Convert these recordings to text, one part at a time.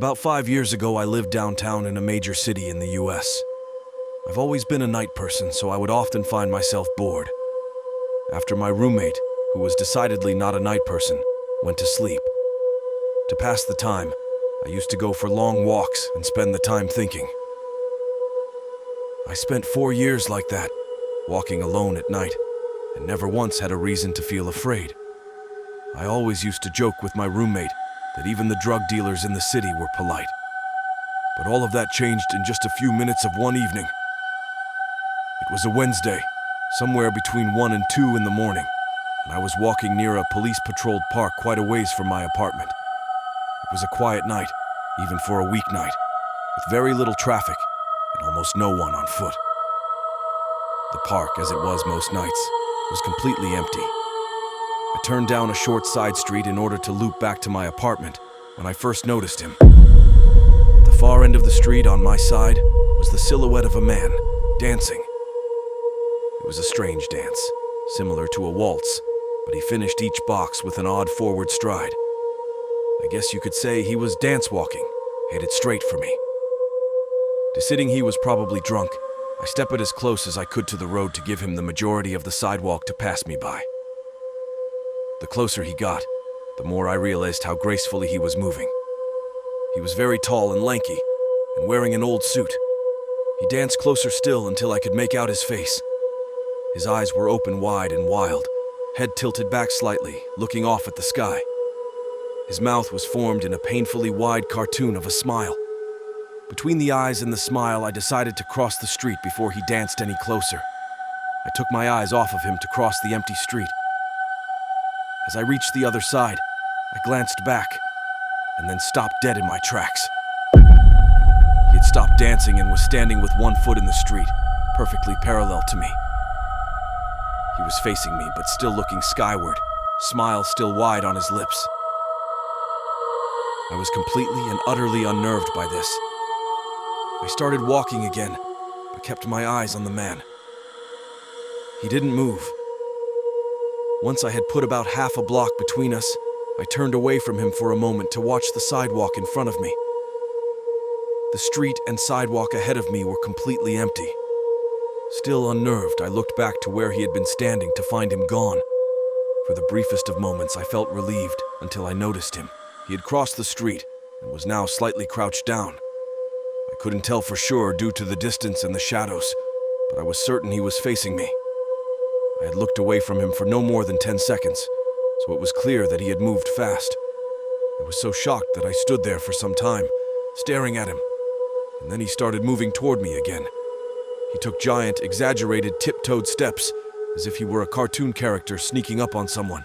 About 5 years ago, I lived downtown in a major city in the US. I've always been a night person, so I would often find myself bored. After my roommate, who was decidedly not a night person, went to sleep. To pass the time, I used to go for long walks and spend the time thinking. I spent 4 years like that, walking alone at night, and never once had a reason to feel afraid. I always used to joke with my roommate that even the drug dealers in the city were polite. But all of that changed in just a few minutes of one evening. It was a Wednesday, somewhere between 1 and 2 in the morning, and I was walking near a police-patrolled park quite a ways from my apartment. It was a quiet night, even for a weeknight, with very little traffic and almost no one on foot. The park, as it was most nights, was completely empty. I turned down a short side street in order to loop back to my apartment when I first noticed him. At the far end of the street on my side was the silhouette of a man, dancing. It was a strange dance, similar to a waltz, but he finished each box with an odd forward stride. I guess you could say he was dance-walking, headed straight for me. Deciding he was probably drunk, I stepped as close as I could to the road to give him the majority of the sidewalk to pass me by. The closer he got, the more I realized how gracefully he was moving. He was very tall and lanky, and wearing an old suit. He danced closer still until I could make out his face. His eyes were open wide and wild, head tilted back slightly, looking off at the sky. His mouth was formed in a painfully wide cartoon of a smile. Between the eyes and the smile, I decided to cross the street before he danced any closer. I took my eyes off of him to cross the empty street. As I reached the other side, I glanced back, and then stopped dead in my tracks. He had stopped dancing and was standing with one foot in the street, perfectly parallel to me. He was facing me, but still looking skyward, smile still wide on his lips. I was completely and utterly unnerved by this. I started walking again, but kept my eyes on the man. He didn't move. Once I had put about half a block between us, I turned away from him for a moment to watch the sidewalk in front of me. The street and sidewalk ahead of me were completely empty. Still unnerved, I looked back to where he had been standing to find him gone. For the briefest of moments, I felt relieved until I noticed him. He had crossed the street and was now slightly crouched down. I couldn't tell for sure due to the distance and the shadows, but I was certain he was facing me. I had looked away from him for no more than 10 seconds, so it was clear that he had moved fast. I was so shocked that I stood there for some time, staring at him, and then he started moving toward me again. He took giant, exaggerated, tiptoed steps, as if he were a cartoon character sneaking up on someone.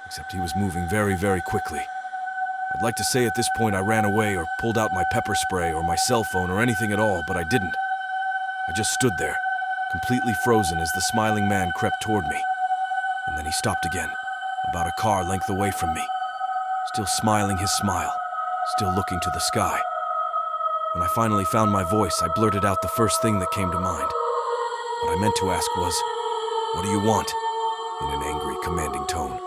Except he was moving very, very quickly. I'd like to say at this point I ran away or pulled out my pepper spray or my cell phone or anything at all, but I didn't. I just stood there, completely frozen as the smiling man crept toward me. And then he stopped again, about a car length away from me, still smiling his smile, still looking to the sky. When I finally found my voice, I blurted out the first thing that came to mind. What I meant to ask was, "What do you want?" in an angry, commanding tone.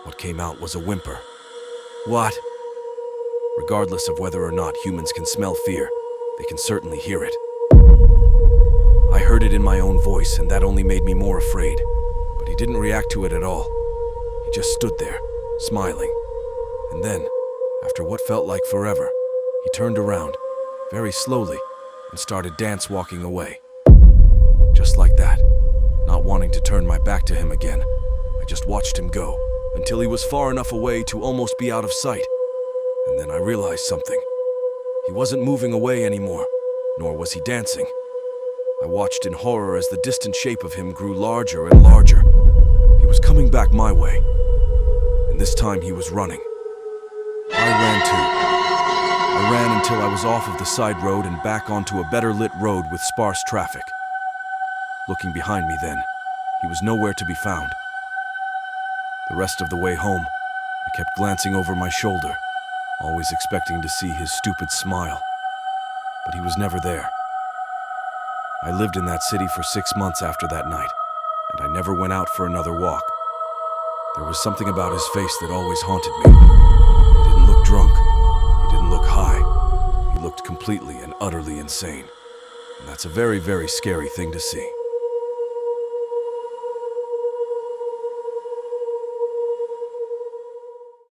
What came out was a whimper. What? Regardless of whether or not humans can smell fear, they can certainly hear it. I heard it in my own voice, and that only made me more afraid. But he didn't react to it at all. He just stood there, smiling. And then, after what felt like forever, he turned around, very slowly, and started dance-walking away. Just like that, not wanting to turn my back to him again, I just watched him go, until he was far enough away to almost be out of sight. And then I realized something. He wasn't moving away anymore, nor was he dancing. I watched in horror as the distant shape of him grew larger and larger. He was coming back my way, and this time he was running. I ran too. I ran until I was off of the side road and back onto a better lit road with sparse traffic. Looking behind me then, he was nowhere to be found. The rest of the way home, I kept glancing over my shoulder, always expecting to see his stupid smile. But he was never there. I lived in that city for 6 months after that night, and I never went out for another walk. There was something about his face that always haunted me. He didn't look drunk, completely and utterly insane. And that's a very, very scary thing to see.